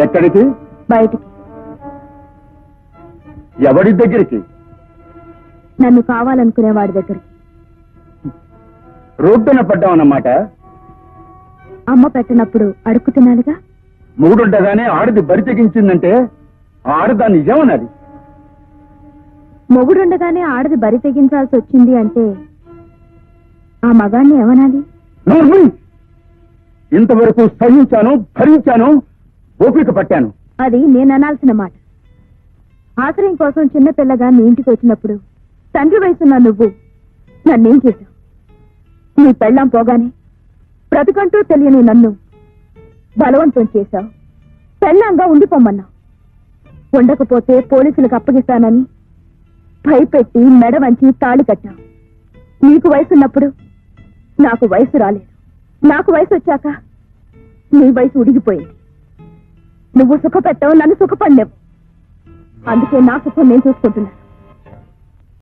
ఎక్కడికి? బయటికి. ఎవరి దగ్గరికి? నన్ను కావాలనుకునే వాడి దగ్గరికి. రోడ్డున పడ్డామన్నమాట. అమ్మ పెట్టినప్పుడు అడుక్కు తినాలిగా. మూడుండగానే ఆడది బరి తెగించిందంటే ఆడదాన్ని నిజమన్నది. మొగుడుండగానే ఆడది బరి తెగించాల్సి వచ్చింది అంటే ఆ మగాన్ని ఏమనాలి? ఇంతవరకు సహించాను, భరించాను, ఓపిక పట్టాను. అది నేను అనాల్సిన మాట. ఆశ్రయం కోసం చిన్నపిల్లగా నీ ఇంటికి వచ్చినప్పుడు తండ్రి వయసున్న నువ్వు నన్నేం చేశావు? నీ పెళ్ళాం పోగానే బ్రతుకంటూ తెలియని నన్ను బలవంతం చేశావు. పెళ్ళాంగా ఉండిపోమన్నావు. ఉండకపోతే పోలీసులకు అప్పగిస్తానని భయపెట్టి మెడ వంచి తాళి కట్టావు. నీకు వయసున్నప్పుడు నాకు వయసు రాలేదు. నాకు వయసు వచ్చాక నీ వయసు ఉడిగిపోయింది. నువ్వు సుఖపెట్టావు, నన్ను సుఖపడలేవు. అందుకే నా సుఖం నేను చూసుకుంటున్నా.